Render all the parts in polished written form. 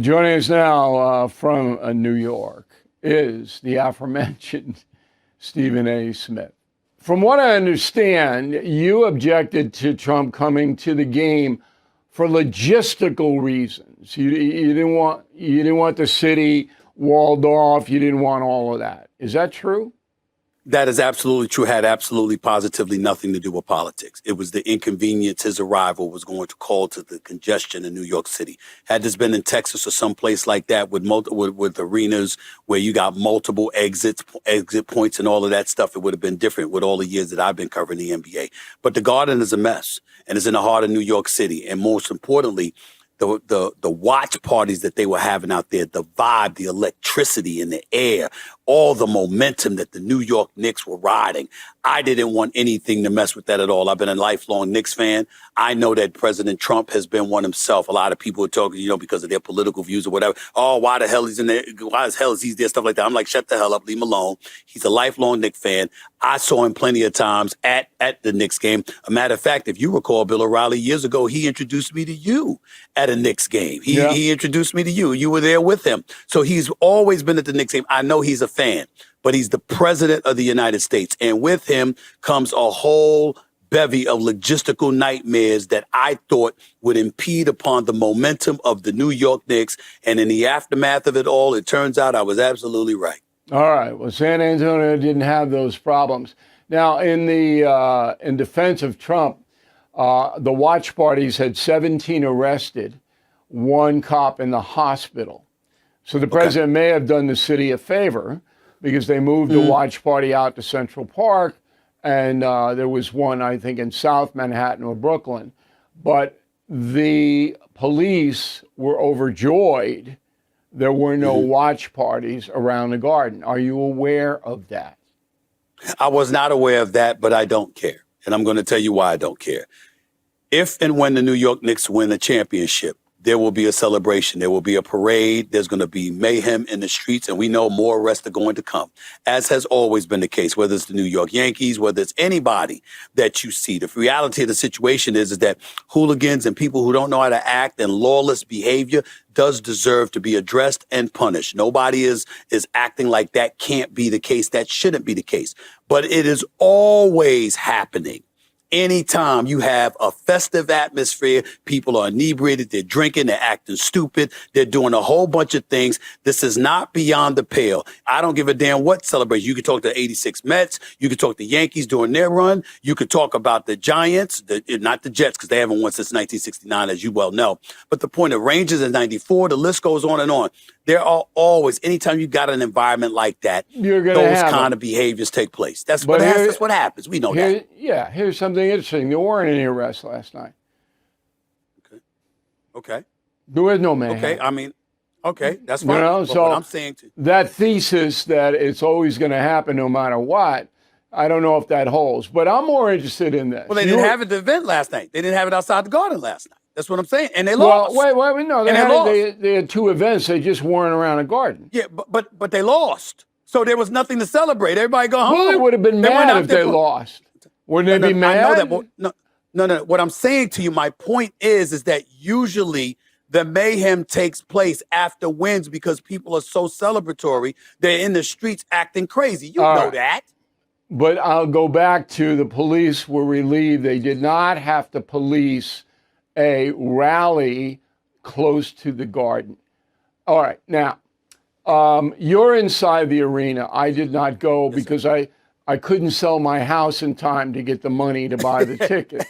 Joining us now from New York is the aforementioned Stephen A. Smith. From what I understand, you objected to Trump coming to the game for logistical reasons. You didn't want the city walled off. You didn't want all of that. Is that true? That is absolutely true. Had absolutely positively nothing to do with politics. It was the inconvenience his arrival was going to cause to the congestion in New York City. Had this been in Texas or someplace like that with arenas where you got multiple exit points and all of that stuff, it would have been different with all the years that I've been covering the NBA. But the Garden is a mess, and it's in the heart of New York City. And most importantly, the watch parties that they were having out there, the vibe, the electricity in the air, all the momentum that the New York Knicks were riding. I didn't want anything to mess with that at all. I've been a lifelong Knicks fan. I know that President Trump has been one himself. A lot of people are talking, because of their political views or whatever. Oh, why the hell he's in there? Why the hell is he there? Stuff like that. I'm like, shut the hell up. Leave him alone. He's a lifelong Knicks fan. I saw him plenty of times at the Knicks game. A matter of fact, if you recall, Bill O'Reilly, years ago, he introduced me to you at a Knicks game. He introduced me to you. You were there with him. So he's always been at the Knicks game. I know he's a fan, but he's the president of the United States. And with him comes a whole bevy of logistical nightmares that I thought would impede upon the momentum of the New York Knicks. And in the aftermath of it all, it turns out I was absolutely right. All right. Well, San Antonio didn't have those problems. Now, in defense of Trump, the watch parties had 17 arrested, one cop in the hospital. So the president may have done the city a favor because they moved the watch party out to Central Park, and there was one, I think, in South Manhattan or Brooklyn. But the police were overjoyed there were no watch parties around the Garden. Are you aware of that? I was not aware of that, but I don't care. And I'm going to tell you why I don't care. If and when the New York Knicks win a championship, there will be a celebration. There will be a parade. There's going to be mayhem in the streets, and we know more arrests are going to come, as has always been the case, whether it's the New York Yankees, whether it's anybody that you see. The reality of the situation is that hooligans and people who don't know how to act and lawless behavior does deserve to be addressed and punished. Nobody is acting like that can't be the case. That shouldn't be the case. But it is always happening. Anytime you have a festive atmosphere, people are inebriated, they're drinking, they're acting stupid, they're doing a whole bunch of things. This is not beyond the pale. I don't give a damn what celebration. You could talk to 86 Mets. You could talk to Yankees during their run. You could talk about the Giants, not the Jets, because they haven't won since 1969, as you well know. But the point of Rangers in 94, the list goes on and on. There are always, anytime you got an environment like that, those kind of behaviors take place. That's what happens. We know that. Yeah, here's something interesting. There weren't any arrests last night. Okay. There was no mayhem. That's fine. So what I'm saying that thesis that it's always going to happen no matter what, I don't know if that holds. But I'm more interested in this. Well, they didn't have it at the event last night. They didn't have it outside the Garden last night. That's what I'm saying. And they lost. Well, wait, no. They had two events. They just weren't around a Garden. Yeah, but they lost. So there was nothing to celebrate. Everybody go home. Well, they would have been mad if they lost. Wouldn't they be mad? I know that. No. What I'm saying to you, my point is that usually the mayhem takes place after wins because people are so celebratory. They're in the streets acting crazy. You know that. But I'll go back to the police were relieved. They did not have to police a rally close to the Garden. All right. Now, you're inside the arena. I did not go because I couldn't sell my house in time to get the money to buy the tickets.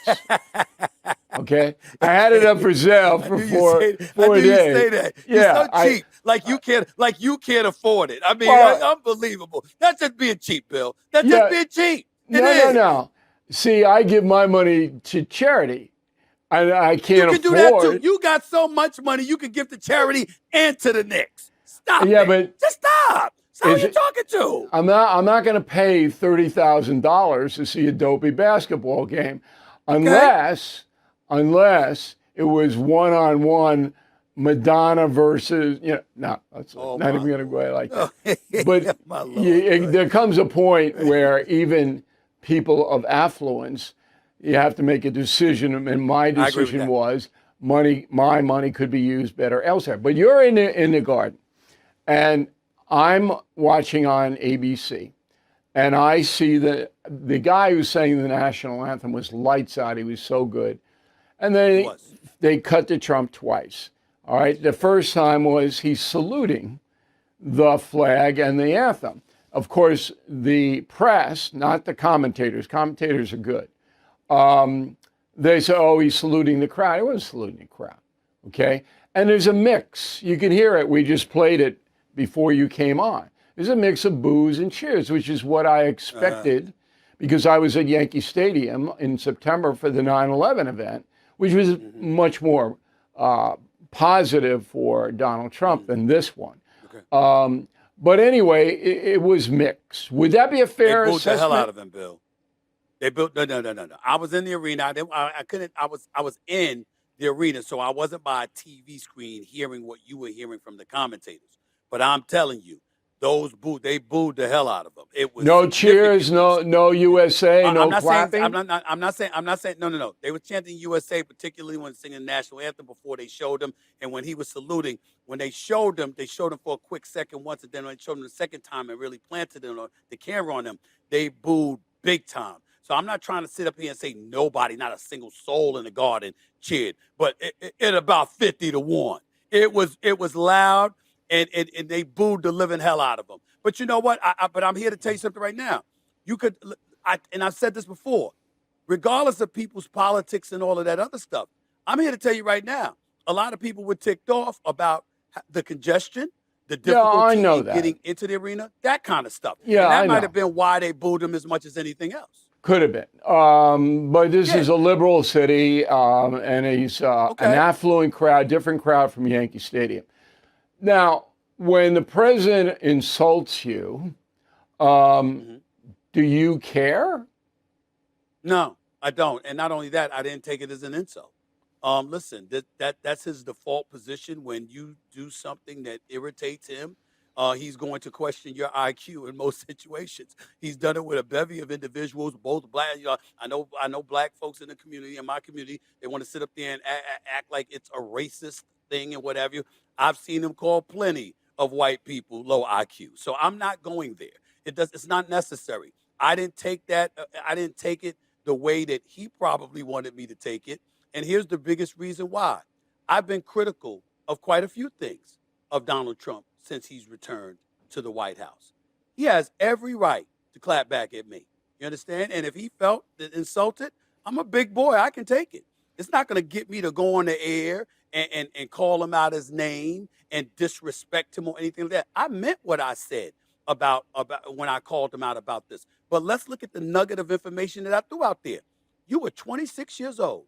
Okay? I had it up for sale for 4 days. You say that. Yeah, so cheap. Like you can't afford it. I mean, unbelievable. That's just being cheap, Bill. That's just being cheap. No. See, I give my money to charity. I can't afford. You can do that too. You got so much money you can give to charity and to the Knicks. Stop it. But just stop. Who are you talking to? I'm not going to pay $30,000 to see a dopey basketball game, unless it was one-on-one Madonna versus not even going to go like that. But there comes a point where even people of affluence, you have to make a decision, and my decision was my money could be used better elsewhere. But you're in the Garden, and I'm watching on ABC, and I see the guy who sang the national anthem was lights out. He was so good, and they cut to Trump twice. All right, the first time was he's saluting the flag and the anthem. Of course, the press, not the commentators. Commentators are good. They say, "Oh, he's saluting the crowd." He wasn't saluting the crowd. Okay, and there's a mix. You can hear it. We just played it before you came on. There's a mix of boos and cheers, which is what I expected because I was at Yankee Stadium in September for the 9/11 event, which was much more positive for Donald Trump than this one. Okay. But anyway, it was mixed. Would that be a fair assessment? They booed the hell out of him, Bill. They built no. I was in the arena. I couldn't. I was in the arena, so I wasn't by a TV screen hearing what you were hearing from the commentators. But I'm telling you, they booed the hell out of him. It was no cheers, no USA, no clapping. I'm not saying. No. They were chanting USA, particularly when singing the national anthem before they showed him, and when he was saluting. When they showed him for a quick second once, and then when they showed him the second time and really planted the camera on him, they booed big time. So I'm not trying to sit up here and say nobody, not a single soul in the Garden cheered, but it about 50-1. It was loud. And they booed the living hell out of him. But you know what? But I'm here to tell you something right now. And I've said this before, regardless of people's politics and all of that other stuff, I'm here to tell you right now, a lot of people were ticked off about the congestion, the difficulty in getting into the arena, that kind of stuff. Yeah, and that might have been why they booed him as much as anything else. Could have been. But this is a liberal city, and he's an affluent crowd, different crowd from Yankee Stadium. Now, when the president insults you, do you care? No, I don't. And not only that, I didn't take it as an insult. Listen, that's his default position. When you do something that irritates him, he's going to question your IQ in most situations. He's done it with a bevy of individuals, both black. I know black folks in the community, in my community, they want to sit up there and act like it's a racist thing and whatever. I've seen him call plenty of white people low IQ. So I'm not going there. It's not necessary. I didn't take that. I didn't take it the way that he probably wanted me to take it. And here's the biggest reason why. I've been critical of quite a few things of Donald Trump since he's returned to the White House. He has every right to clap back at me. You understand? And if he felt insulted, I'm a big boy. I can take it. It's not going to get me to go on the air and call him out his name and disrespect him or anything like that. I meant what I said about when I called him out about this. But let's look at the nugget of information that I threw out there. You were 26 years old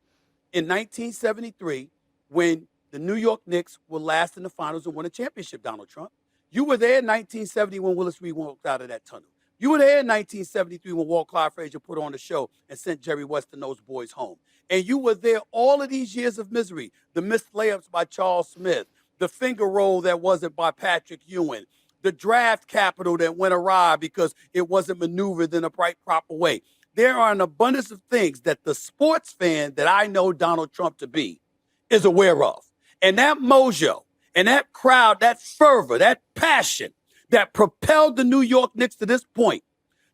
in 1973 when the New York Knicks were last in the finals and won a championship, Donald Trump. You were there in 1970 when Willis Reed walked out of that tunnel. You were there in 1973 when Walt Clyde Frazier put on the show and sent Jerry West and those boys home. And you were there all of these years of misery, the missed layups by Charles Smith, the finger roll that wasn't by Patrick Ewing, the draft capital that went awry because it wasn't maneuvered in a proper way. There are an abundance of things that the sports fan that I know Donald Trump to be is aware of. And that mojo and that crowd, that fervor, that passion that propelled the New York Knicks to this point,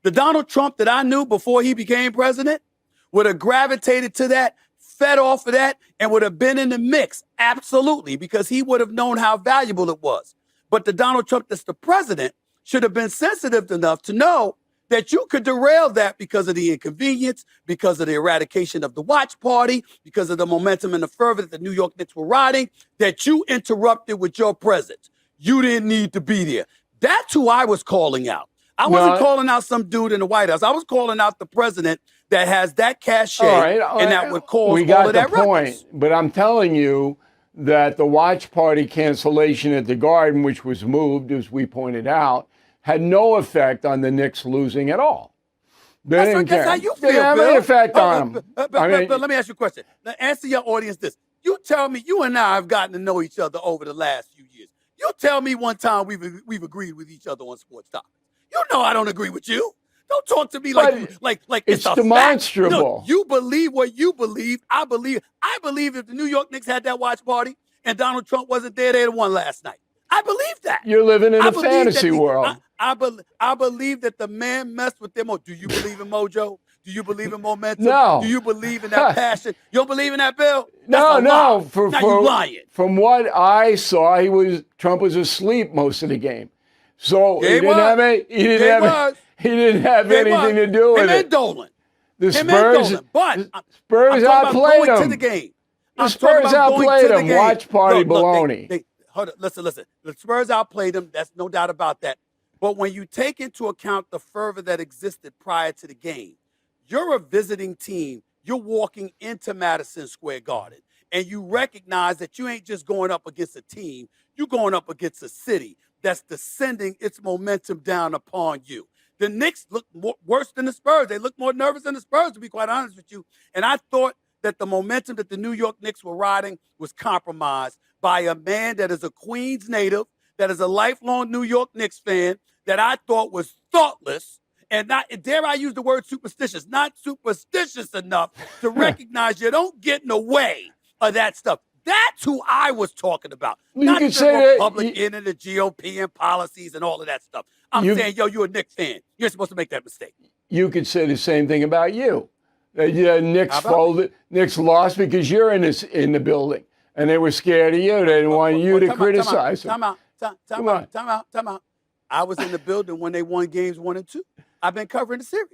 the Donald Trump that I knew before he became president would have gravitated to that, fed off of that, and would have been in the mix. Absolutely, because he would have known how valuable it was. But the Donald Trump that's the president should have been sensitive enough to know that you could derail that because of the inconvenience, because of the eradication of the watch party, because of the momentum and the fervor that the New York Knicks were riding, that you interrupted with your presence. You didn't need to be there. That's who I was calling out. I wasn't calling out some dude in the White House. I was calling out the president that has that cachet and that would cause we all got of that the point, ruckus. but I'm telling you that the watch party cancellation at the Garden, which was moved, as we pointed out, had no effect on the Knicks losing at all. They didn't care. That's how you feel, Didn't have Bill. any effect on them. But let me ask you a question. Now, answer your audience this. You tell me, you and I have gotten to know each other over the last few years. You tell me one time we've agreed with each other on sports topics. You know I don't agree with you. Don't talk to me But like it's a fact. demonstrable. You believe what you believe. I believe. I believe if the New York Knicks had that watch party and Donald Trump wasn't there, they'd have won last night. I believe that. You're living in I a believe fantasy that world. I believe that the man messed with them. Do you believe in mojo? Do you believe in momentum? No. Do you believe in that passion? You don't believe in that, Bill? That's No, a no. lie. Now you lying. From what I saw, Trump was asleep most of the game, so Yeah, he he didn't was. have any. He didn't Yeah, he have. was. He didn't have Yeah, he anything was. to do with Him it. and Dolan. The Him and Spurs. Dolan. But The I'm Spurs talking about outplayed going to him. the game. The I'm Spurs talking about going outplayed to the him. game. Watch party Look, baloney. Hold on, listen. The Spurs outplayed them. That's no doubt about that. But when you take into account the fervor that existed prior to the game, you're a visiting team. You're walking into Madison Square Garden, and you recognize that you ain't just going up against a team. You're going up against a city that's descending its momentum down upon you. The Knicks look worse than the Spurs. They look more nervous than the Spurs, to be quite honest with you. And I thought that the momentum that the New York Knicks were riding was compromised by a man that is a Queens native, that is a lifelong New York Knicks fan, that I thought was thoughtless and not, dare I use the word superstitious, not superstitious enough to recognize you don't get in the way of that stuff. That's who I was talking about. You Not could the say that Republican and the GOP and policies and all of that stuff. I'm saying, yo, you're a Knicks fan. You're supposed to make that mistake. You could say the same thing about you. Knicks How about folded. Knicks lost because you're in the building, and they were scared of you. They didn't want you to criticize them. Time out. I was in the building when they won games 1 and 2. I've been covering the series.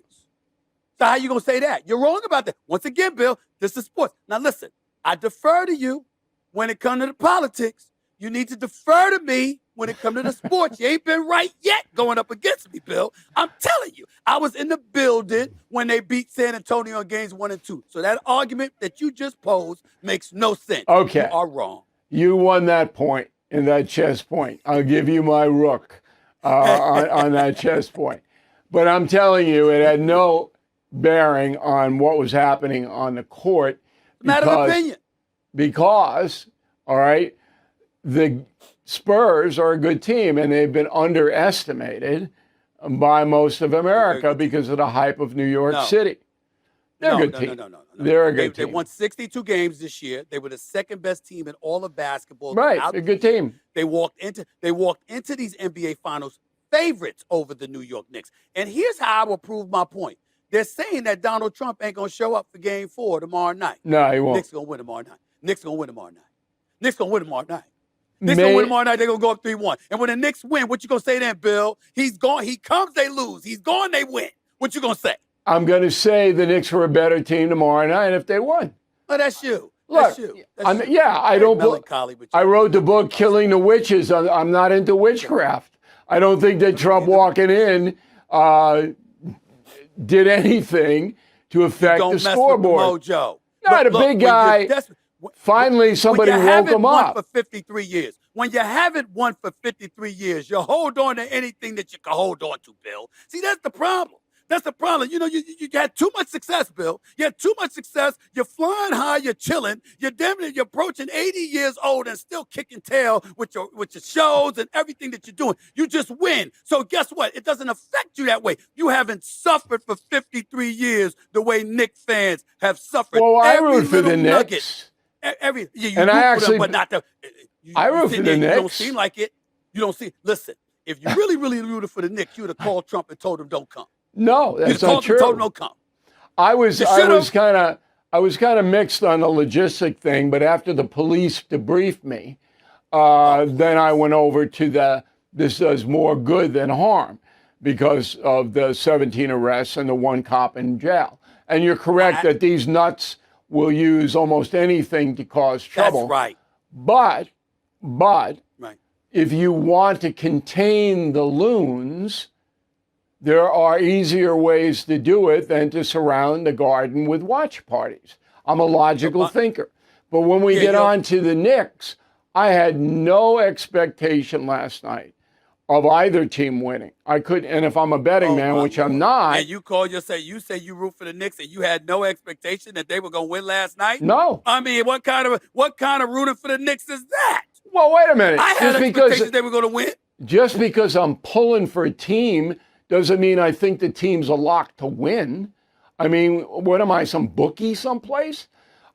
So how you gonna say that? You're wrong about that. Once again, Bill, this is sports. Now listen, I defer to you when it comes to the politics. You need to defer to me when it comes to the sports. You ain't been right yet going up against me, Bill. I'm telling you, I was in the building when they beat San Antonio in games 1 and 2. So that argument that you just posed makes no sense. Okay. You are wrong. You won that point in that chess point. I'll give you my rook on that chess point. But I'm telling you, it had no bearing on what was happening on the court. Matter of opinion. Because, all right, the Spurs are a good team, and they've been underestimated by most of America because of the hype of New York City. They're a good team. No. They're a good team. They won 62 games this year. They were the second best team in all of basketball. Right, they're a good team. They walked into these NBA Finals favorites over the New York Knicks. And here's how I will prove my point. They're saying that Donald Trump ain't gonna show up for Game 4 tomorrow night. No, he won't. Knicks gonna win tomorrow night. Knicks gonna win tomorrow night. Knicks gonna win tomorrow night. Knicks gonna win tomorrow night. They're gonna go up 3-1. And when the Knicks win, what you gonna say then, Bill? He's gone. He comes, they lose. He's gone, they win. What you gonna say? I'm going to say the Knicks were a better team tomorrow night if they won. Oh, that's you. Look, That's you. yeah, I don't. I wrote the book "Killing the Witches." I'm not into witchcraft. I don't think that Trump walking in did anything to affect the scoreboard. Mojo. Not a big guy. Finally, somebody woke him up. For 53 years. When you haven't won for 53 years, you hold on to anything that you can hold on to, Bill. See, that's the problem. That's the problem. You know, you had too much success, Bill. You had too much success. You're flying high. You're chilling. You're approaching 80 years old and still kicking tail with your shows and everything that you're doing. You just win. So guess what? It doesn't affect you that way. You haven't suffered for 53 years the way Knicks fans have suffered. Well, I root for the Knicks. I root for the Knicks. You don't seem like it. You don't see. Listen, if you really rooted for the Knicks, you would have called Trump and told him don't come. No, that's not true. Told him don't come. I was kind of mixed on the logistic thing, but after the police debriefed me, then I went over to this does more good than harm because of the 17 arrests and the one cop in jail. And you're correct that these nuts will use almost anything to cause trouble. That's right. But right. If you want to contain the loons, there are easier ways to do it than to surround the garden with watch parties. I'm a logical thinker. But when we get on to the Knicks, I had no expectation last night of either team winning. I couldn't, and if I'm a betting man, which I'm not. And you say you root for the Knicks and you had no expectation that they were going to win last night? No. I mean, what kind of rooting for the Knicks is that? Well, wait a minute. I had expectations they were going to win. Just because I'm pulling for a team doesn't mean I think the team's a lock to win. I mean, what am I, some bookie someplace?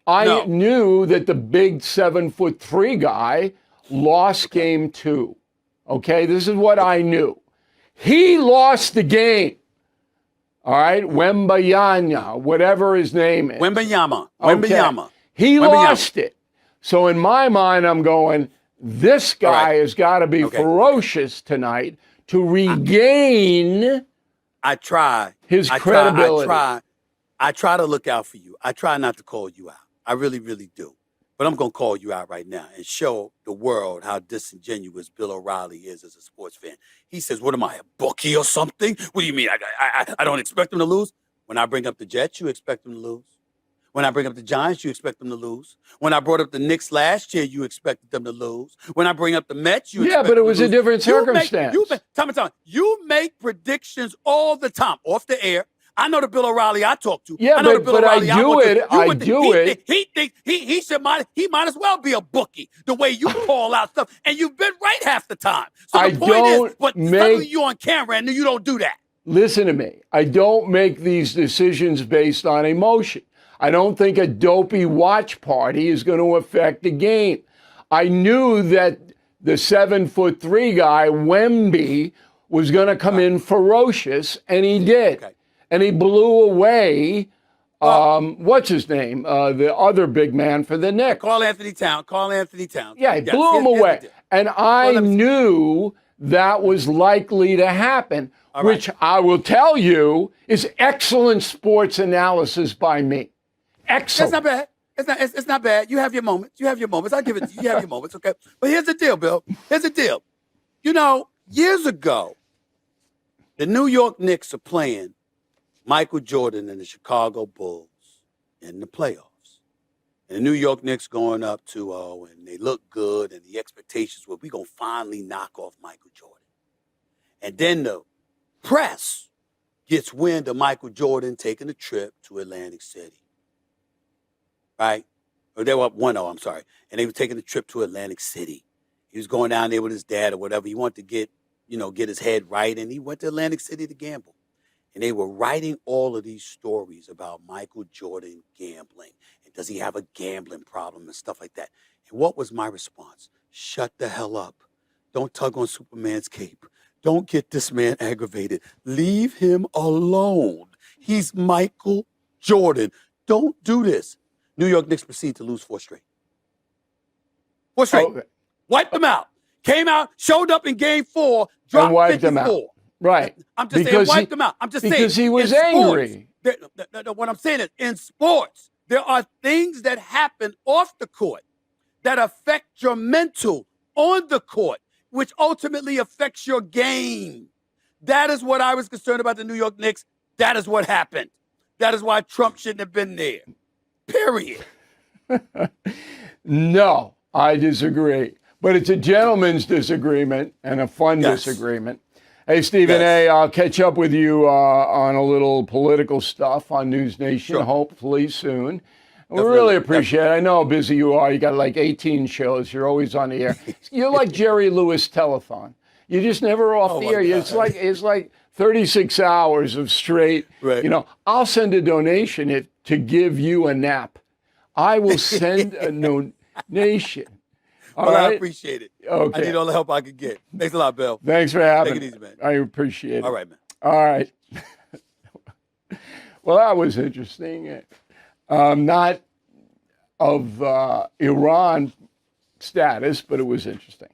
I No. knew that the big 7'3" guy lost game 2. Okay, this is what I knew. He lost the game. All right, Wembayana, whatever his name is. Wembayama. Okay. Wembayama. He Wembayama. lost it. So in my mind, I'm going, this guy right. has got to be Okay. ferocious tonight to regain I try. his I credibility. I try to look out for you. I try not to call you out. I really, really do. But I'm going to call you out right now and show the world how disingenuous Bill O'Reilly is as a sports fan. He says, what am I, a bookie or something? What do you mean? I don't expect them to lose? When I bring up the Jets, you expect them to lose. When I bring up the Giants, you expect them to lose. When I brought up the Knicks last year, you expected them to lose. When I bring up the Mets, you expect but it them was to a lose. different circumstance. You make predictions all the time, off the air. I know the Bill O'Reilly I talk to. Yeah, I know but- the Bill but I O'Reilly do want to- it- you I would- do he it. He thinks he might as well be a bookie the way you call out stuff, and you've been right half the time. So I the point don't is, but make- suddenly you on camera and you don't do that. Listen to me. I don't make these decisions based on emotion. I don't think a dopey watch party is going to affect the game. I knew that the 7'3" guy, Wemby, was going to come in ferocious, and he did. Okay. And he blew away, what's his name? The other big man for the Knicks. Carl Anthony Towns. Yeah, he Yes, blew him here's the away. deal. And I let me see. knew that was likely to happen, All right. which I will tell you is excellent sports analysis by me. That's Excellent. not bad. It's not bad. You have your moments. I'll give it to you. You have your moments, okay? But here's the deal, Bill. Here's the deal. You know, years ago, the New York Knicks are playing Michael Jordan and the Chicago Bulls in the playoffs. And the New York Knicks going up 2-0, and they look good, and the expectations were, we're going to finally knock off Michael Jordan. And then the press gets wind of Michael Jordan taking a trip to Atlantic City. Right? Or they were up 1-0, I'm sorry. And they were taking a trip to Atlantic City. He was going down there with his dad or whatever. He wanted to get his head right, and he went to Atlantic City to gamble. And they were writing all of these stories about Michael Jordan gambling. And does he have a gambling problem and stuff like that? And what was my response? Shut the hell up. Don't tug on Superman's cape. Don't get this man aggravated. Leave him alone. He's Michael Jordan. Don't do this. New York Knicks proceed to lose 4 straight. 4 straight. Okay. Wiped them out. Came out, showed up in game 4, dropped And wiped 54. them out. Right. I'm just Because saying, wiped them out. I'm just saying. because he was in sports, angry. what I'm saying is, in sports, there are things that happen off the court that affect your mental on the court, which ultimately affects your game. That is what I was concerned about the New York Knicks. That is what happened. That is why Trump shouldn't have been there. Period. No, I disagree. But it's a gentleman's disagreement and a fun Yes. disagreement. Hey, Stephen Yes. A., I'll catch up with you on a little political stuff on News Nation, Sure. hopefully soon. We Definitely, really appreciate it. I know how busy you are. You got like 18 shows. You're always on the air. You're like Jerry Lewis Telethon. You're just never off Oh, the my air. God. It's like 36 hours of straight. Right. You know, I'll send a donation to give you a nap. I will send a donation. All Well, I right. appreciate it. Okay. I need all the help I can get. Thanks a lot, Bill. Thanks for having Take it me. easy, man. I appreciate it. All right, man. All right. Well, that was interesting. Not of Iran status, but it was interesting.